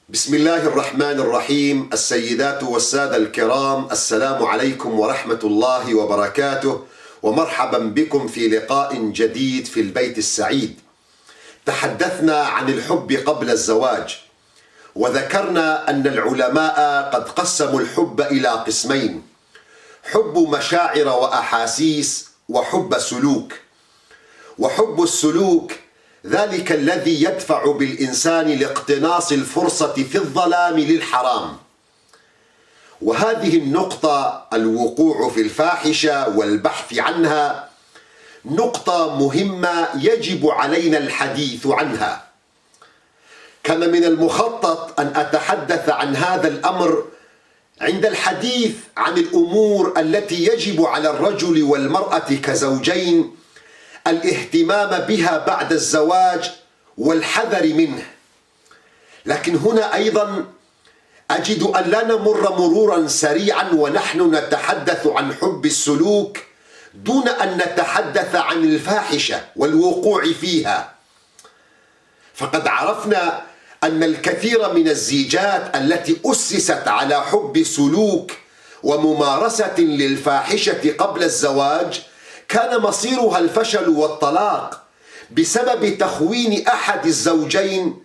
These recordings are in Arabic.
بسم الله الرحمن الرحيم. السيدات والسادة الكرام، السلام عليكم ورحمة الله وبركاته، ومرحبا بكم في لقاء جديد في البيت السعيد. تحدثنا عن الحب قبل الزواج، وذكرنا أن العلماء قد قسموا الحب إلى قسمين: حب مشاعر وأحاسيس، وحب سلوك. وحب السلوك ذلك الذي يدفع بالإنسان لاقتناص الفرصة في الظلام للحرام. وهذه النقطة، الوقوع في الفاحشة والبحث عنها، نقطة مهمة يجب علينا الحديث عنها. كان من المخطط أن أتحدث عن هذا الأمر عند الحديث عن الأمور التي يجب على الرجل والمرأة كزوجين الاهتمام بها بعد الزواج والحذر منه. لكن هنا أيضا أجد أن لا نمر مرورا سريعا ونحن نتحدث عن حب السلوك دون أن نتحدث عن الفاحشة والوقوع فيها. فقد عرفنا أن الكثير من الزيجات التي أسست على حب سلوك وممارسة للفاحشة قبل الزواج كان مصيرها الفشل والطلاق بسبب تخوين أحد الزوجين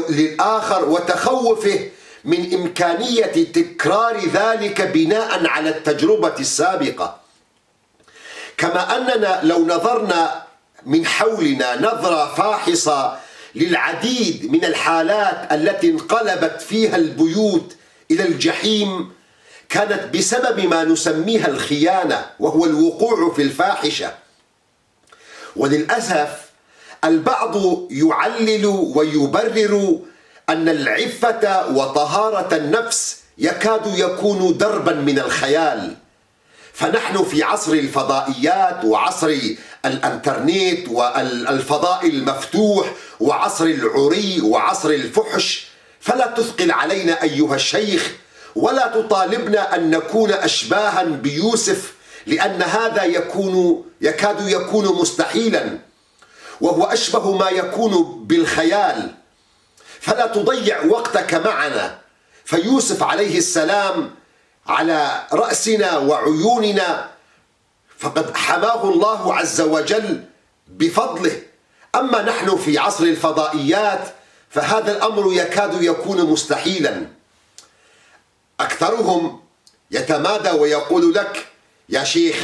للآخر وتخوفه من إمكانية تكرار ذلك بناء على التجربة السابقة. كما أننا لو نظرنا من حولنا نظرة فاحصة للعديد من الحالات التي انقلبت فيها البيوت إلى الجحيم كانت بسبب ما نسميها الخيانة، وهو الوقوع في الفاحشة. وللأسف البعض يعلل ويبرر أن العفة وطهارة النفس يكاد يكون دربا من الخيال. فنحن في عصر الفضائيات وعصر الانترنت والفضاء المفتوح وعصر العري وعصر الفحش، فلا تثقل علينا أيها الشيخ ولا تطالبنا أن نكون أشباها بيوسف، لأن هذا يكاد يكون مستحيلا، وهو أشبه ما يكون بالخيال. فلا تضيع وقتك معنا، فيوسف عليه السلام على رأسنا وعيوننا، فقد حماه الله عز وجل بفضله. أما نحن في عصر الفضائيات فهذا الأمر يكاد يكون مستحيلا. أكثرهم يتمادى ويقول لك: يا شيخ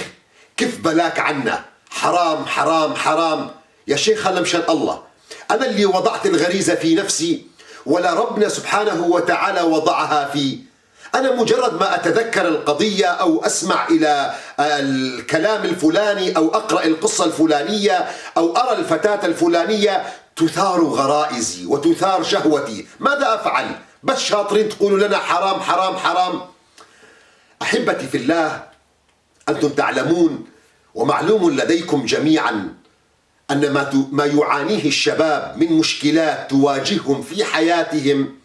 كيف بلاك عنا، حرام حرام حرام. يا شيخ هلا مشان الله، أنا اللي وضعت الغريزة في نفسي ولا ربنا سبحانه وتعالى وضعها في. أنا مجرد ما أتذكر القضية أو أسمع إلى الكلام الفلاني أو أقرأ القصة الفلانية أو أرى الفتاة الفلانية تثار غرائزي وتثار شهوتي، ماذا أفعل؟ بس شاطرين تقولوا لنا حرام حرام حرام. أحبتي في الله، أنتم تعلمون ومعلوم لديكم جميعا أن ما يعانيه الشباب من مشكلات تواجههم في حياتهم،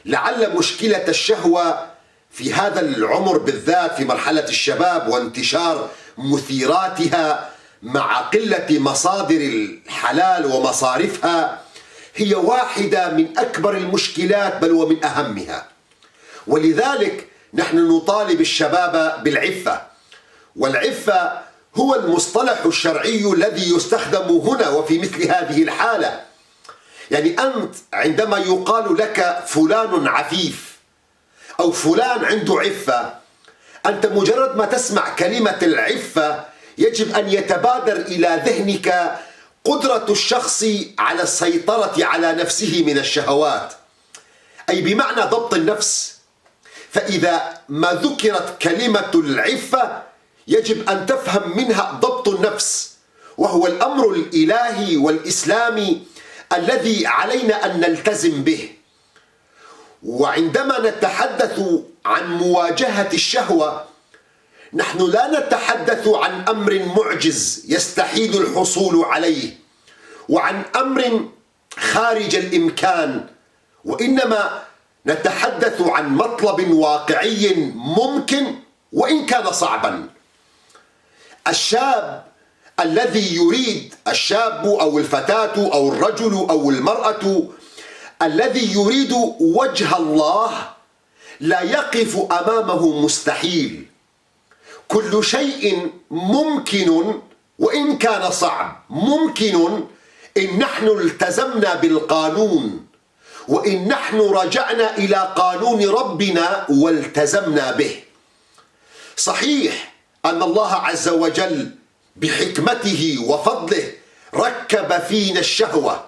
لعل مشكلة الشهوة في هذا العمر بالذات في مرحلة الشباب وانتشار مثيراتها مع قلة مصادر الحلال ومصارفها هي واحدة من أكبر المشكلات، بل ومن أهمها. ولذلك نحن نطالب الشباب بالعفة، والعفة هو المصطلح الشرعي الذي يستخدم هنا وفي مثل هذه الحالة. يعني أنت عندما يقال لك فلان عفيف أو فلان عنده عفة، أنت مجرد ما تسمع كلمة العفة يجب أن يتبادر إلى ذهنك قدرة الشخص على السيطرة على نفسه من الشهوات، أي بمعنى ضبط النفس. فإذا ما ذكرت كلمة العفة يجب أن تفهم منها ضبط النفس، وهو الأمر الإلهي والإسلامي الذي علينا أن نلتزم به. وعندما نتحدث عن مواجهة الشهوة نحن لا نتحدث عن أمر معجز يستحيل الحصول عليه وعن أمر خارج الإمكان، وإنما نتحدث عن مطلب واقعي ممكن وإن كان صعبا. الشاب الذي يريد، الشاب أو الفتاة أو الرجل أو المرأة الذي يريد وجه الله لا يقف أمامه مستحيل. كل شيء ممكن وإن كان صعب، ممكن إن نحن التزمنا بالقانون، وإن نحن رجعنا إلى قانون ربنا والتزمنا به. صحيح أن الله عز وجل بحكمته وفضله ركب فينا الشهوة،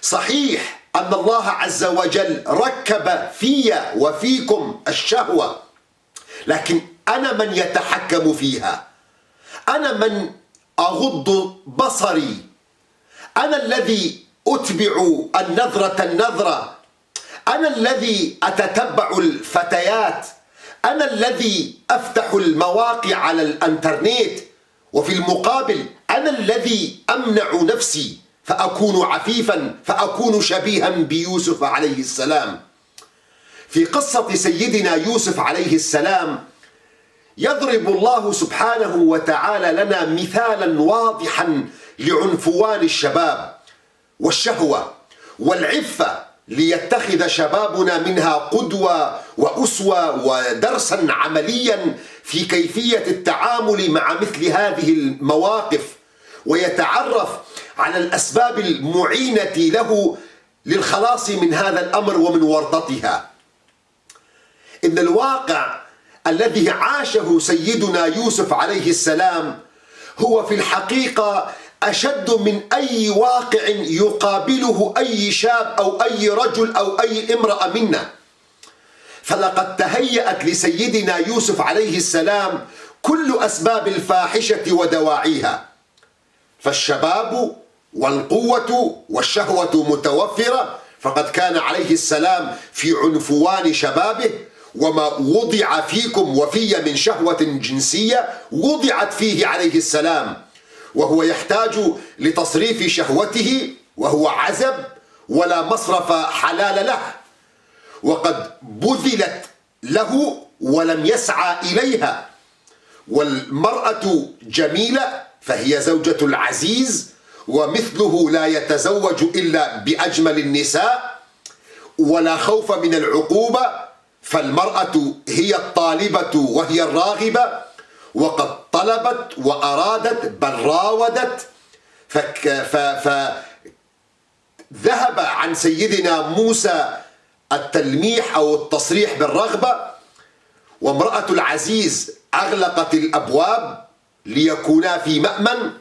صحيح أن الله عز وجل ركب في وفيكم الشهوة، لكن أنا من يتحكم فيها، أنا من أغض بصري، أنا الذي أتبع النظرة، أنا الذي أتتبع الفتيات، أنا الذي أفتح المواقع على الإنترنت، وفي المقابل أنا الذي أمنع نفسي فأكون عفيفا، فأكون شبيها بيوسف عليه السلام. في قصة سيدنا يوسف عليه السلام يضرب الله سبحانه وتعالى لنا مثالا واضحا لعنفوان الشباب والشهوة والعفة، ليتخذ شبابنا منها قدوة وأسوة ودرسا عمليا في كيفية التعامل مع مثل هذه المواقف، ويتعرف على الأسباب المعينة له للخلاص من هذا الأمر ومن ورطتها. إن الواقع الذي عاشه سيدنا يوسف عليه السلام هو في الحقيقة أشد من أي واقع يقابله أي شاب أو أي رجل أو أي امرأة منا. فلقد تهيأت لسيدنا يوسف عليه السلام كل أسباب الفاحشة ودواعيها، فالشباب والقوة والشهوة متوفرة، فقد كان عليه السلام في عنفوان شبابه، وما وضع فيكم وفي من شهوة جنسية وضعت فيه عليه السلام، وهو يحتاج لتصريف شهوته وهو عزب ولا مصرف حلال له، وقد بذلت له ولم يسعى إليها. والمرأة جميلة فهي زوجة العزيز، ومثله لا يتزوج إلا بأجمل النساء، ولا خوف من العقوبة، فالمرأة هي الطالبة وهي الراغبة، وقد طلبت وأرادت بل راودت، فذهب عن سيدنا موسى التلميح أو التصريح بالرغبة، وامرأة العزيز أغلقت الأبواب ليكونا في مأمن،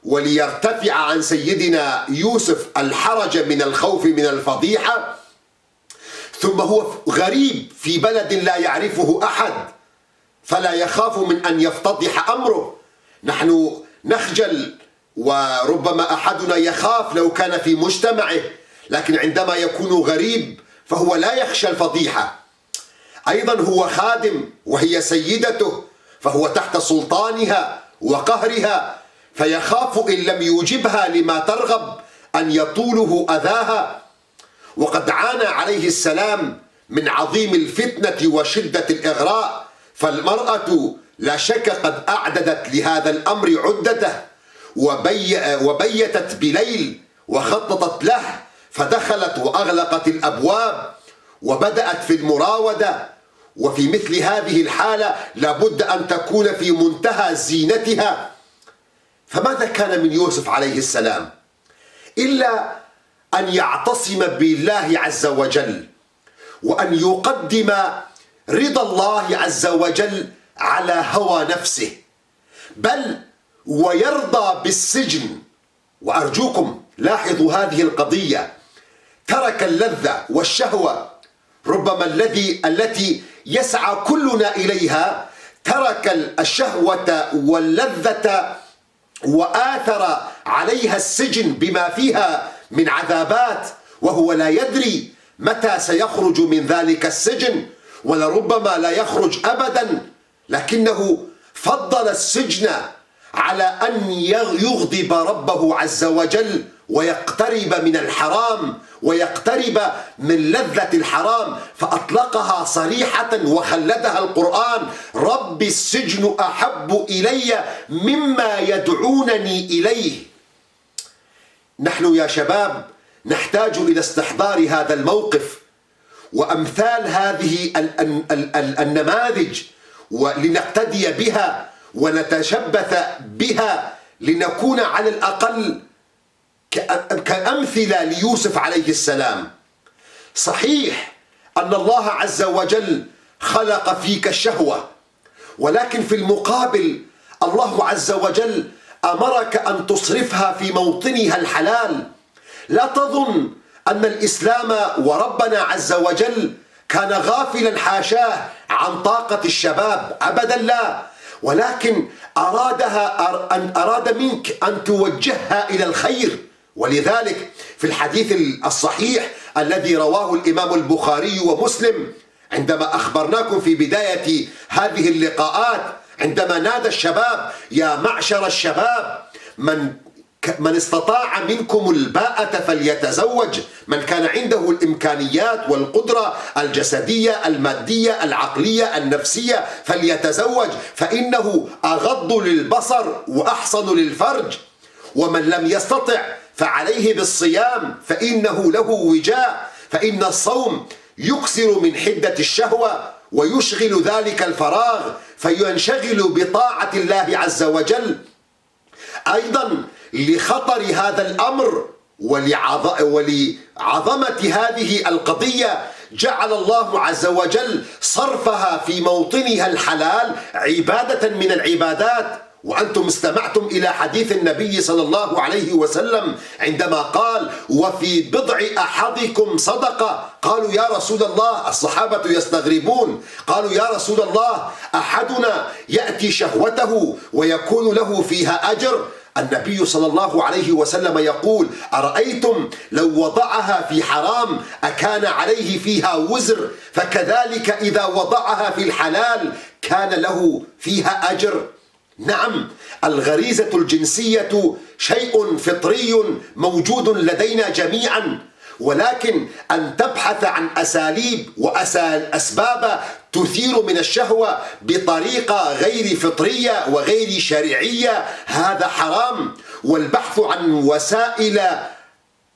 وليرتفع عن سيدنا يوسف الحرج من الخوف من الفضيحة. ثم هو غريب في بلد لا يعرفه أحد، فلا يخاف من أن يفتضح أمره. نحن نخجل، وربما أحدنا يخاف لو كان في مجتمعه، لكن عندما يكون غريب فهو لا يخشى الفضيحة. أيضا هو خادم وهي سيدته، فهو تحت سلطانها وقهرها، فيخاف إن لم يوجبها لما ترغب أن يطوله أذاها. وقد عانى عليه السلام من عظيم الفتنة وشدة الإغراء، فالمرأة لا شك قد أعددت لهذا الأمر عدته، وبيتت بليل وخططت له، فدخلت وأغلقت الأبواب وبدأت في المراودة. وفي مثل هذه الحالة لابد أن تكون في منتهى زينتها. فماذا كان من يوسف عليه السلام إلا أن يعتصم بالله عز وجل، وأن يقدم رضا الله عز وجل على هوى نفسه، بل ويرضى بالسجن. وأرجوكم لاحظوا هذه القضية، ترك اللذة والشهوة ربما التي يسعى كلنا إليها، ترك الشهوة واللذة وآثر عليها السجن بما فيها من عذابات، وهو لا يدري متى سيخرج من ذلك السجن، ولربما لا يخرج أبدا، لكنه فضل السجن على أن يغضب ربه عز وجل ويقترب من الحرام ويقترب من لذة الحرام، فأطلقها صريحة وخلدها القرآن: رب السجن أحب إلي مما يدعونني إليه. نحن يا شباب نحتاج إلى استحضار هذا الموقف وأمثال هذه النماذج ولنقتدي بها ونتشبث بها لنكون على الأقل كأمثلة ليوسف عليه السلام. صحيح أن الله عز وجل خلق فيك الشهوة، ولكن في المقابل الله عز وجل أمرك أن تصرفها في موطنها الحلال. لا تظن أن الإسلام وربنا عز وجل كان غافلا حاشاه عن طاقة الشباب، أبدا لا، ولكن أراد منك أن توجهها إلى الخير. ولذلك في الحديث الصحيح الذي رواه الإمام البخاري ومسلم عندما أخبرناكم في بداية هذه اللقاءات، عندما نادى الشباب: يا معشر الشباب، من استطاع منكم الباءة فليتزوج، من كان عنده الإمكانيات والقدرة الجسدية المادية العقلية النفسية فليتزوج، فإنه أغض للبصر وأحصن للفرج، ومن لم يستطع فعليه بالصيام فإنه له وجاء، فإن الصوم يكسر من حدة الشهوة ويشغل ذلك الفراغ فينشغل بطاعة الله عز وجل. أيضا لخطر هذا الأمر ولعظمة هذه القضية جعل الله عز وجل صرفها في موطنها الحلال عبادة من العبادات. وأنتم استمعتم إلى حديث النبي صلى الله عليه وسلم عندما قال: وفي بضع أحدكم صدقة. قالوا: يا رسول الله، الصحابة يستغربون، قالوا: يا رسول الله، أحدنا يأتي شهوته ويكون له فيها أجر؟ النبي صلى الله عليه وسلم يقول: أرأيتم لو وضعها في حرام أكان عليه فيها وزر؟ فكذلك إذا وضعها في الحلال كان له فيها أجر. نعم، الغريزة الجنسية شيء فطري موجود لدينا جميعا، ولكن أن تبحث عن أساليب وأسباب تثير من الشهوة بطريقة غير فطرية وغير شرعية هذا حرام، والبحث عن وسائل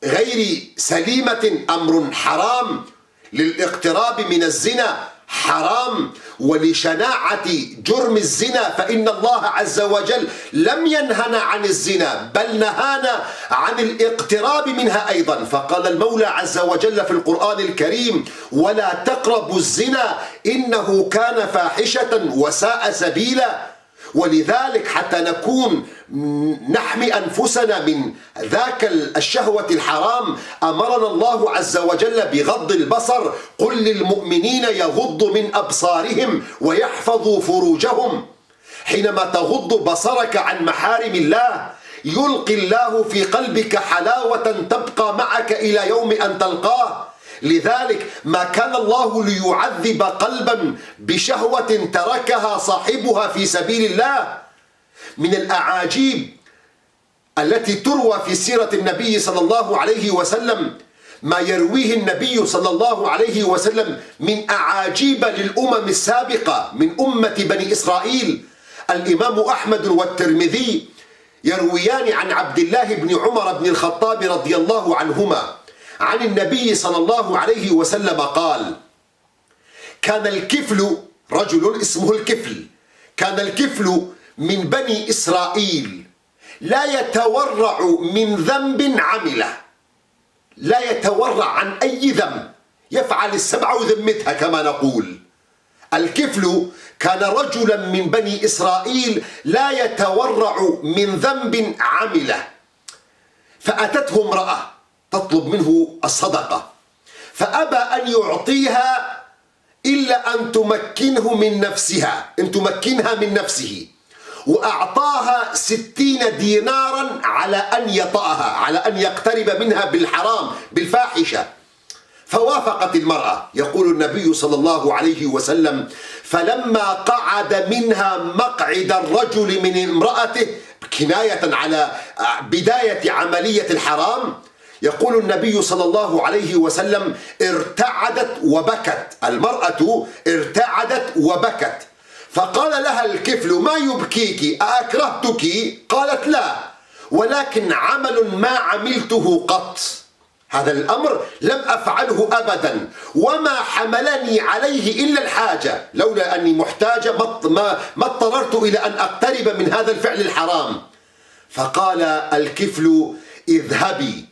غير سليمة أمر حرام، للاقتراب من الزنا حرام، ولشناعة جرم الزنا فإن الله عز وجل لم ينهنا عن الزنا بل نهانا عن الاقتراب منها أيضا. فقال المولى عز وجل في القرآن الكريم: ولا تقربوا الزنا إنه كان فاحشة وساء سبيلا. ولذلك حتى نكون نحمي أنفسنا من ذاك الشهوة الحرام أمرنا الله عز وجل بغض البصر: قل للمؤمنين يغضوا من أبصارهم ويحفظوا فروجهم. حينما تغض بصرك عن محارم الله يلقي الله في قلبك حلاوة تبقى معك إلى يوم أن تلقاه. لذلك ما كان الله ليعذب قلبا بشهوة تركها صاحبها في سبيل الله. من الأعاجيب التي تروى في سيرة النبي صلى الله عليه وسلم ما يرويه النبي صلى الله عليه وسلم من أعاجيب للأمم السابقة من أمة بني إسرائيل. الإمام أحمد والترمذي يرويان عن عبد الله بن عمر بن الخطاب رضي الله عنهما عن النبي صلى الله عليه وسلم قال: كان الكفل، رجل اسمه الكفل، كان الكفل من بني إسرائيل لا يتورع من ذنب عمله، لا يتورع عن أي ذنب، يفعل السبع وذمتها كما نقول. الكفل كان رجلا من بني إسرائيل لا يتورع من ذنب عمله، فأتته امرأة تطلب منه الصدقة فأبى أن يعطيها إلا أن تمكنه من نفسها، أن تمكنها من نفسه، وأعطاها 60 دينارا على أن يطأها، على أن يقترب منها بالحرام بالفاحشة. فوافقت المرأة. يقول النبي صلى الله عليه وسلم: فلما قعد منها مقعد الرجل من امرأته، كناية على بداية عملية الحرام، يقول النبي صلى الله عليه وسلم: ارتعدت وبكت، المرأة ارتعدت وبكت. فقال لها الكفل: ما يبكيك؟ أأكرهتك؟ قالت: لا، ولكن عمل ما عملته قط. هذا الأمر لم أفعله أبدا، وما حملني عليه إلا الحاجة، لولا أني محتاجة ما اضطررت إلى أن أقترب من هذا الفعل الحرام. فقال الكفل: اذهبي،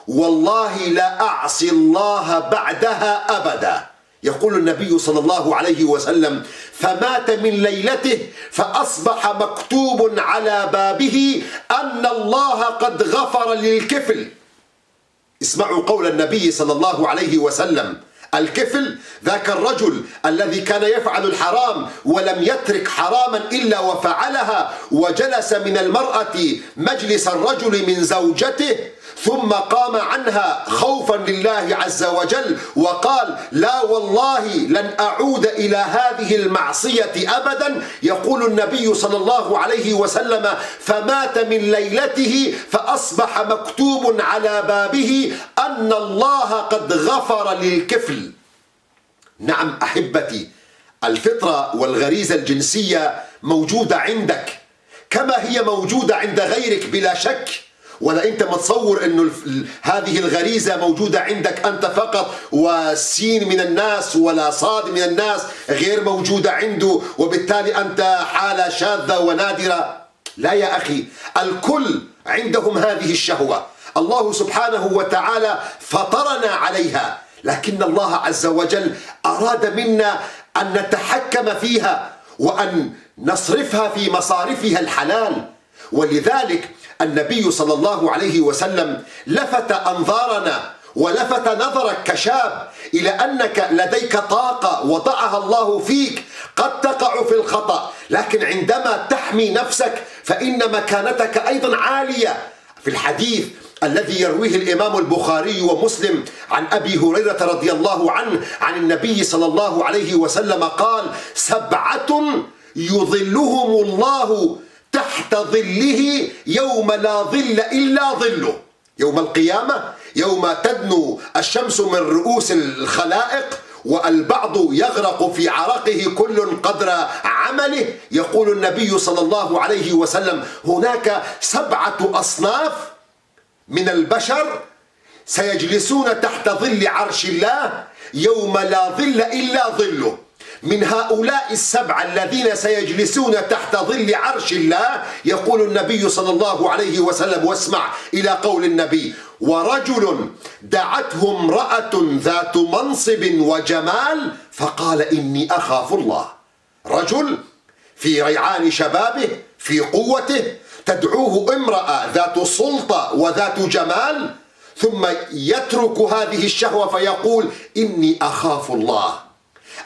والله لا أعصي الله بعدها أبدا. يقول النبي صلى الله عليه وسلم: فمات من ليلته فأصبح مكتوب على بابه أن الله قد غفر للكفل. اسمعوا قول النبي صلى الله عليه وسلم: الكفل ذاك الرجل الذي كان يفعل الحرام ولم يترك حراما إلا وفعلها، وجلس من المرأة مجلس الرجل من زوجته ثم قام عنها خوفا لله عز وجل وقال: لا والله لن أعود إلى هذه المعصية أبدا. يقول النبي صلى الله عليه وسلم: فمات من ليلته فأصبح مكتوب على بابه أن الله قد غفر للكفل. نعم أحبتي، الفطرة والغريزة الجنسية موجودة عندك كما هي موجودة عند غيرك بلا شك، ولا أنت متصور أنه هذه الغريزة موجودة عندك أنت فقط، وسين من الناس ولا صاد من الناس غير موجودة عنده، وبالتالي أنت حالة شاذة ونادرة. لا يا أخي، الكل عندهم هذه الشهوة، الله سبحانه وتعالى فطرنا عليها، لكن الله عز وجل أراد منا أن نتحكم فيها وأن نصرفها في مصارفها الحلال. ولذلك النبي صلى الله عليه وسلم لفت أنظارنا ولفت نظرك كشاب إلى أنك لديك طاقة وضعها الله فيك، قد تقع في الخطأ، لكن عندما تحمي نفسك فإن مكانتك أيضا عالية. في الحديث الذي يرويه الإمام البخاري ومسلم عن أبي هريرة رضي الله عنه عن النبي صلى الله عليه وسلم قال: 7 يظلهم الله تحت ظله يوم لا ظل إلا ظله. يوم القيامة، يوم تدنو الشمس من رؤوس الخلائق والبعض يغرق في عرقه كل قدر عمله، يقول النبي صلى الله عليه وسلم: هناك 7 أصناف من البشر سيجلسون تحت ظل عرش الله يوم لا ظل إلا ظله. من هؤلاء 7 الذين سيجلسون تحت ظل عرش الله يقول النبي صلى الله عليه وسلم، واسمع إلى قول النبي: ورجل دعته امرأة ذات منصب وجمال فقال: إني أخاف الله. رجل في ريعان شبابه في قوته تدعوه امرأة ذات سلطة وذات جمال، ثم يترك هذه الشهوة فيقول: إني أخاف الله.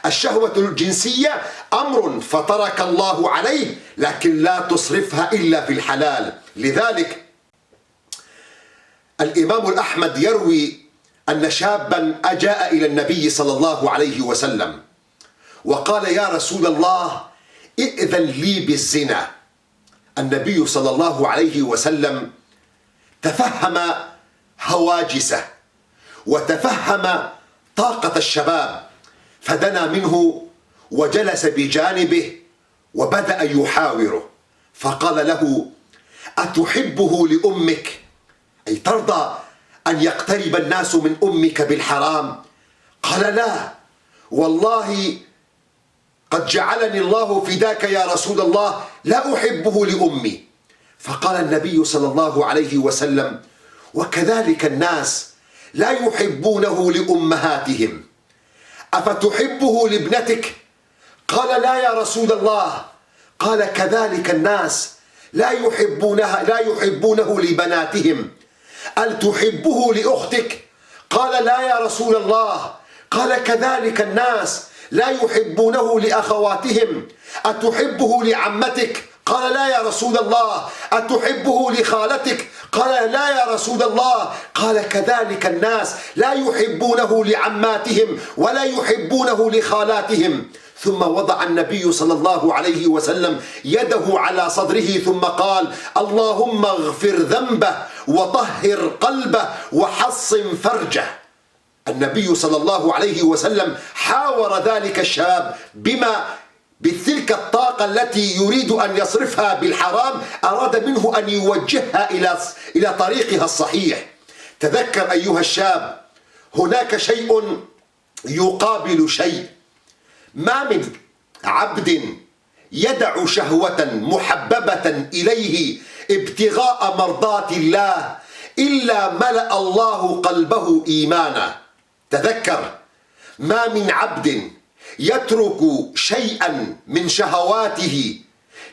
الشهوة الجنسية أمر فطرك الله عليه، لكن لا تصرفها إلا في الحلال. لذلك الإمام الأحمد يروي أن شابا أجاء إلى النبي صلى الله عليه وسلم وقال: يا رسول الله، ائذن لي بالزنا. النبي صلى الله عليه وسلم تفهم هواجسه وتفهم طاقة الشباب، فدنا منه وجلس بجانبه وبدأ يحاوره، فقال له: أتحبه لأمك؟ أي ترضى أن يقترب الناس من أمك بالحرام؟ قال: لا والله قد جعلني الله فداك يا رسول الله، لا أحبه لأمي. فقال النبي صلى الله عليه وسلم: وكذلك الناس لا يحبونه لأمهاتهم، أفتحبه لابنتك؟ قال: لا يا رسول الله. قال: كذلك الناس لا يحبونه لبناتهم، أل تحبه لأختك؟ قال: لا يا رسول الله. قال: كذلك الناس لا يحبونه لأخواتهم، أتحبه لعمتك؟ قال: لا يا رسول الله. أتحبه لخالتك؟ قال: لا يا رسول الله. قال: كذلك الناس لا يحبونه لعماتهم ولا يحبونه لخالاتهم. ثم وضع النبي صلى الله عليه وسلم يده على صدره ثم قال: اللهم اغفر ذنبه وطهر قلبه وحصن فرجه. النبي صلى الله عليه وسلم حاور ذلك الشاب بتلك الطاقة التي يريد أن يصرفها بالحرام، أراد منه أن يوجهها إلى طريقها الصحيح. تذكر أيها الشاب، هناك شيء يقابل شيء. ما من عبد يدع شهوة محببة إليه ابتغاء مرضات الله إلا ملأ الله قلبه إيمانا. تذكر، ما من عبد يترك شيئا من شهواته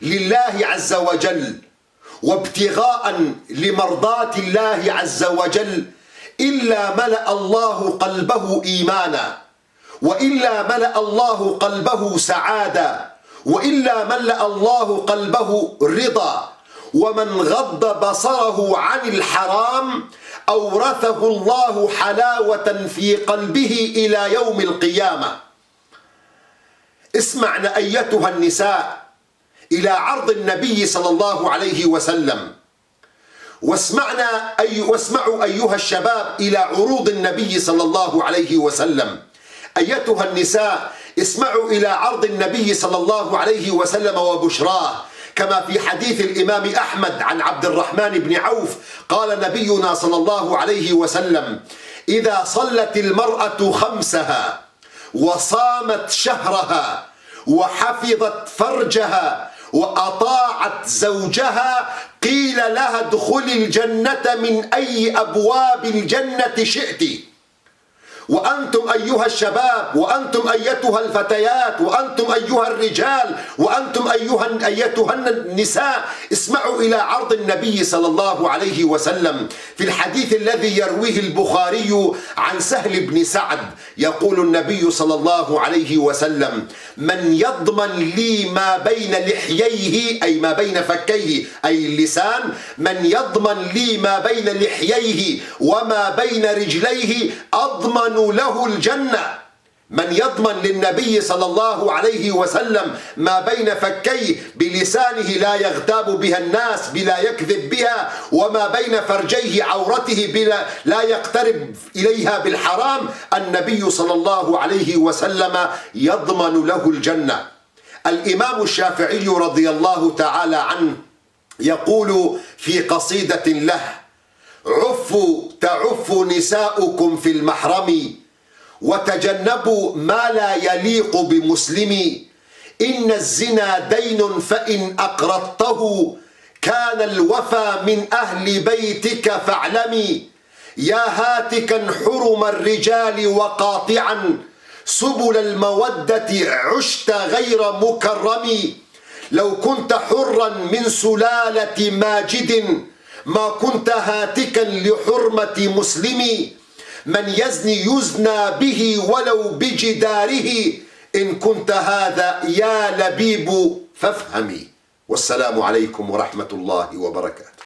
لله عز وجل وابتغاء لمرضات الله عز وجل إلا ملأ الله قلبه إيمانا، وإلا ملأ الله قلبه سعادة، وإلا ملأ الله قلبه رضا. ومن غض بصره عن الحرام أورثه الله حلاوة في قلبه إلى يوم القيامة. اسمعنا أيتها النساء إلى عرض النبي صلى الله عليه وسلم، واسمعوا أيها الشباب إلى عروض النبي صلى الله عليه وسلم. أيتها النساء اسمعوا إلى عرض النبي صلى الله عليه وسلم وبشراه، كما في حديث الإمام أحمد عن عبد الرحمن بن عوف قال نبينا صلى الله عليه وسلم: إذا صلت المرأة خمسها وصامت شهرها وحفظت فرجها وأطاعت زوجها قيل لها ادخلي الجنة من أي أبواب الجنة شئت. وأنتم أيها الشباب، وأنتم أيتها الفتيات، وأنتم أيها الرجال، وأنتم أيتها النساء، اسمعوا إلى عرض النبي صلى الله عليه وسلم في الحديث الذي يرويه البخاري عن سهل بن سعد. يقول النبي صلى الله عليه وسلم: من يضمن لي ما بين لحييه، أي ما بين فكيه أي اللسان، من يضمن لي ما بين لحييه وما بين رجليه أضمن له الجنة. من يضمن للنبي صلى الله عليه وسلم ما بين فكيه بلسانه لا يغتاب بها الناس بلا يكذب بها، وما بين فرجيه عورته بلا لا يقترب إليها بالحرام، النبي صلى الله عليه وسلم يضمن له الجنة. الإمام الشافعي رضي الله تعالى عنه يقول في قصيدة له: تعف نساؤكم في المحرم وتجنبوا ما لا يليق بمسلم، إن الزنا دين فإن أقرضته كان الوفى من أهل بيتك فاعلمي، يا هاتكا حرم الرجال وقاطعا سبل المودة عشت غير مكرم، لو كنت حرا من سلالة ماجد ما كنت هاتكا لحرمة مسلم، من يزني يزنى به ولو بجداره، إن كنت هذا يا لبيب فافهمي. والسلام عليكم ورحمة الله وبركاته.